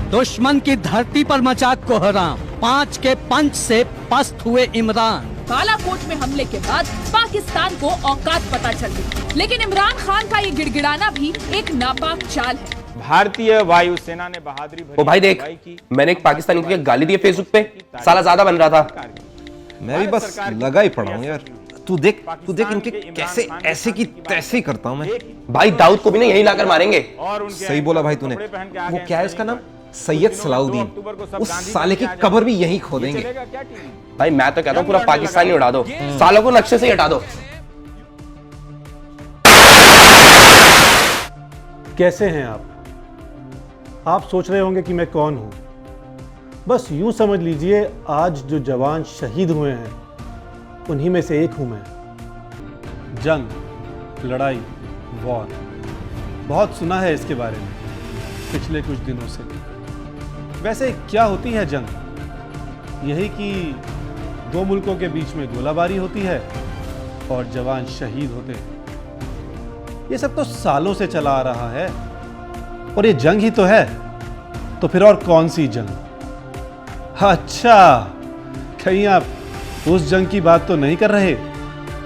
दुश्मन की धरती पर मचा कोहराम, 5 के पंच से पस्त हुए इमरान। बालाकोट में हमले के बाद पाकिस्तान को औकात पता चल गई, लेकिन इमरान खान का ये गिड़गिड़ाना भी एक नापाक चाल है। भारतीय वायुसेना ने बहादुरी भरी। ओ भाई देख, मैंने एक पाकिस्तानी को गाली दी फेसबुक पे, साला ज्यादा बन रहा था। मैं भी बस लगा ही पड़ा हूँ यार। तू देख इनके कैसे ऐसे की तैसे करता हूँ मैं। भाई दाऊद को भी ना यही लाकर मारेंगे। सही बोला भाई तूने। वो क्या है इसका नाम, सैयद सलाउद्दीन, उस साले की कब्र भी यहीं खोदेंगे। भाई मैं तो कहता हूँ पूरा पाकिस्तान ही उड़ा दो, सालों को नक्शे से ही हटा दो। कैसे हैं आप सोच रहे होंगे कि मैं कौन हूं। बस यूं समझ लीजिए, आज जो जवान शहीद हुए हैं उन्हीं में से एक हूं मैं। जंग, लड़ाई, वॉर, बहुत सुना है इसके बारे में पिछले कुछ दिनों से। वैसे क्या होती है जंग? यही कि दो मुल्कों के बीच में गोलाबारी होती है और जवान शहीद होते हैं। ये सब तो सालों से चला आ रहा है और ये जंग ही तो है। तो फिर और कौन सी जंग? अच्छा, कहीं आप उस जंग की बात तो नहीं कर रहे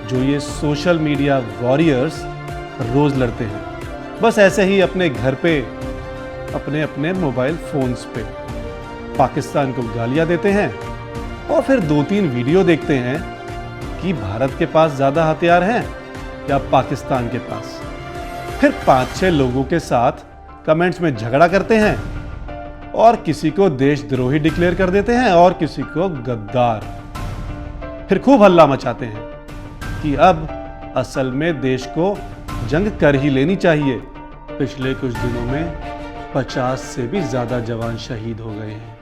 जो ये सोशल मीडिया वॉरियर्स रोज लड़ते हैं। बस ऐसे ही अपने घर पे, अपने अपने मोबाइल फोन्स पे पाकिस्तान को गालियां देते हैं और फिर 2-3 वीडियो देखते हैं कि भारत के पास ज्यादा हथियार हैं या पाकिस्तान के पास। फिर 5-6 लोगों के साथ कमेंट्स में झगड़ा करते हैं और किसी को देशद्रोही डिक्लेयर कर देते हैं और किसी को गद्दार। फिर खूब हल्ला मचाते हैं कि अब असल में देश को जंग कर ही लेनी चाहिए। पिछले कुछ दिनों में 50 से भी ज्यादा जवान शहीद हो गए हैं।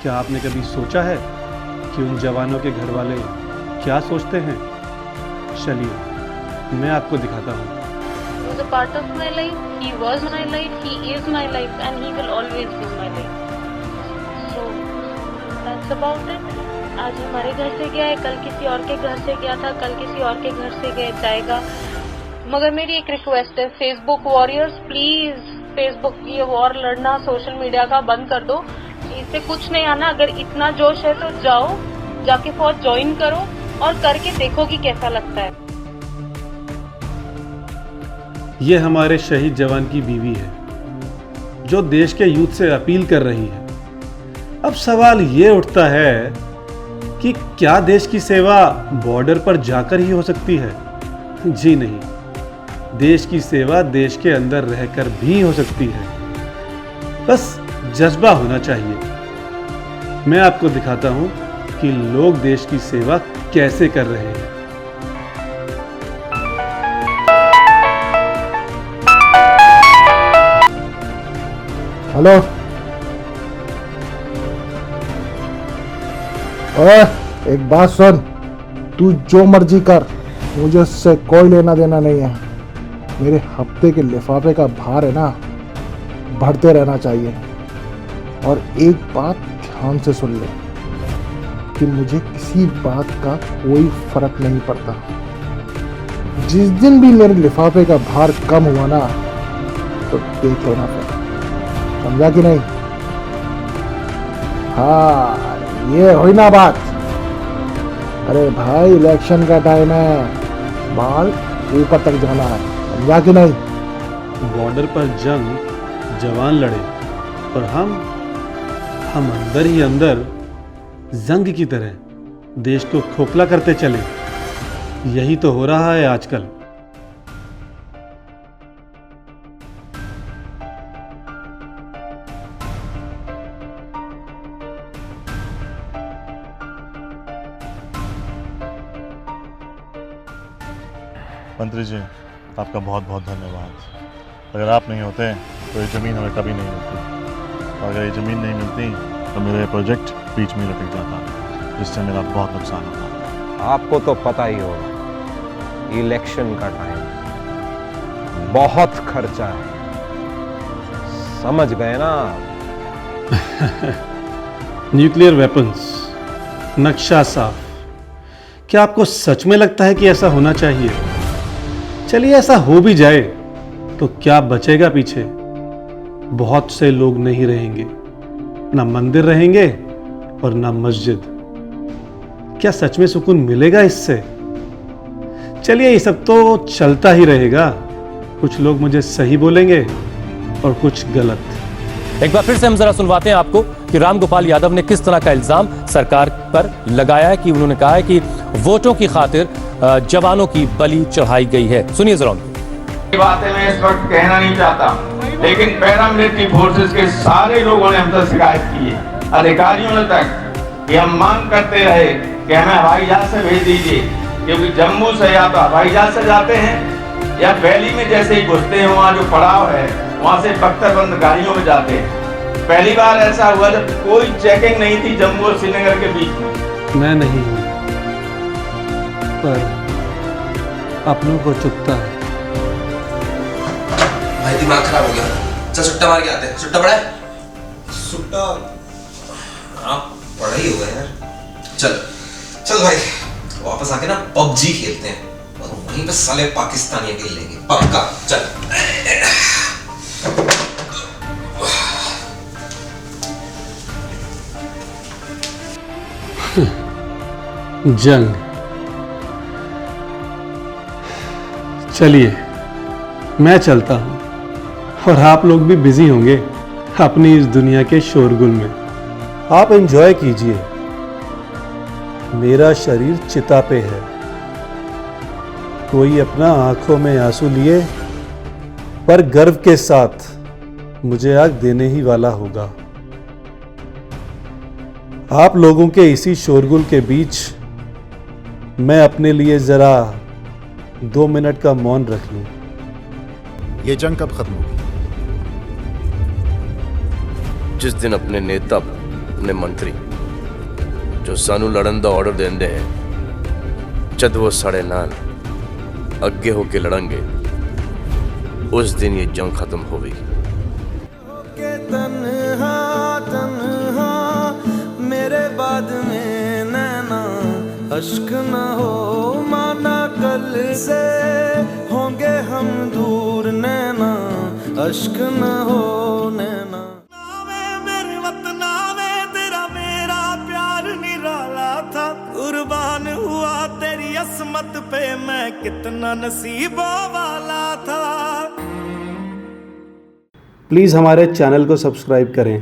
क्या आपने कभी सोचा है कि उन जवानों के घर वाले क्या सोचते हैं? चलिए मैं आपको दिखाता हूँ। He was a part of my life, he was my life, he is my life and he will always be my life. So that's about it. आज हमारे घर से गया है, कल किसी और के घर से गया था, कल किसी और के घर से गया जाएगा। मगर मेरी एक रिक्वेस्ट है, फेसबुक वॉरियर्स प्लीज, फेसबुक की वॉर लड़ना, सोशल मीडिया का बंद कर दो। इससे कुछ नहीं आना। अगर इतना जोश है तो जाओ, जाके फौज ज्वाइन करो और करके देखो कि कैसा लगता है। ये हमारे शहीद जवान की बीवी है जो देश के यूथ से अपील कर रही है। अब सवाल ये उठता है कि क्या देश की सेवा बॉर्डर पर जाकर ही हो सकती है? जी नहीं, देश की सेवा देश के अंदर रहकर भी हो सकती है। बस जज्बा होना चाहिए। मैं आपको दिखाता हूं कि लोग देश की सेवा कैसे कर रहे हैं। हेलो, ओए एक बात सुन, तू जो मर्जी कर, मुझे उससे कोई लेना देना नहीं है। मेरे हफ्ते के लिफाफे का भार है ना, बढ़ते रहना चाहिए। और एक बात ध्यान से सुन ले कि मुझे किसी बात का कोई फर्क नहीं पड़ता। जिस दिन भी मेरे लिफाफे का भार कम हुआ ना, तो देख लेना फिर, समझा कि नहीं? हाँ, ये हुई ना बात। अरे भाई, इलेक्शन का टाइम है, बाल ऊपर तक जाना है, समझा कि नहीं? बॉर्डर पर जंग, जवान लड़े और हम अंदर ही अंदर जंग की तरह देश को खोखला करते चले। यही तो हो रहा है आजकल। मंत्री जी, आपका बहुत बहुत धन्यवाद। अगर आप नहीं होते तो ये ज़मीन हमें कभी नहीं मिलती, और अगर ये ज़मीन नहीं मिलती तो मेरा ये प्रोजेक्ट बीच में लटक जाता, जिससे मेरा बहुत नुकसान होता। आपको तो पता ही होगा, इलेक्शन का टाइम, बहुत खर्चा है, समझ गए ना? न्यूक्लियर वेपन्स, नक्शा साफ। क्या आपको सच में लगता है कि ऐसा होना चाहिए? चलिए ऐसा हो भी जाए तो क्या बचेगा पीछे? बहुत से लोग नहीं रहेंगे, ना मंदिर रहेंगे और ना मस्जिद। क्या सच में सुकून मिलेगा इससे? चलिए, ये सब तो चलता ही रहेगा। कुछ लोग मुझे सही बोलेंगे और कुछ गलत। एक बार फिर से हम जरा सुनवाते हैं आपको कि रामगोपाल यादव ने किस तरह का इल्जाम सरकार पर लगाया है, कि उन्होंने कहा है कि वोटों की खातिर जवानों की बलि चढ़ाई गई है। सुनिए जरा। ये बातें मैं इस वक्त कहना नहीं चाहता, लेकिन पैरामिलिट्री फोर्सेस के सारे लोगों ने हमसे शिकायत की है, अधिकारियों ने तक, कि हम मांग करते रहे कि हमें हवाई जहाज से भेज दीजिए, क्योंकि जम्मू से या तो हवाई जहाज से जाते हैं या वैली में जैसे ही घुसते हैं, वहाँ जो पड़ाव है वहाँ से बख्तरबंद गाड़ियों में जाते हैं। पहली बार ऐसा हुआ जब कोई चेकिंग नहीं थी जम्मू और श्रीनगर के बीच में। मैं नहीं हूँ, पर अपनों को चुभता है। भाई दिमाग खराब हो गया, चल सुट्टा मार के आते हैं। सुट्टा पड़ा है? सुट्टा पड़ा ही होगा यार। चल चल भाई, वापस आके ना पबजी खेलते हैं और वहीं पे साले पाकिस्तानी खेल लेंगे पक्का। चल जंग। चलिए, मैं चलता हूं और आप लोग भी बिजी होंगे अपनी इस दुनिया के शोरगुल में। आप एंजॉय कीजिए, मेरा शरीर चिता पे है। कोई अपना आंखों में आंसू लिए पर गर्व के साथ मुझे आग देने ही वाला होगा। आप लोगों के इसी शोरगुल के बीच मैं अपने लिए जरा 2 मिनट का मौन रख लूं। ये जंग कब खत्म होगी? जिस दिन अपने नेता, अपने मंत्री जो सानू लड़न का ऑर्डर देंदे हैं, जब वो साढ़े नाल अगे होके लड़ेंगे, उस दिन ये जंग खत्म होगी। तन्हा तन्हा मेरे बाद में नैना, अश्क न हो माना कल से होंगे हम दूर नैना, अश्क न हो नैना। मेरे वतना में तेरा मेरा प्यार निराला था, कुर्बान हुआ तेरी असमत पे मैं कितना नसीबों वाला था। प्लीज़ हमारे चैनल को सब्सक्राइब करें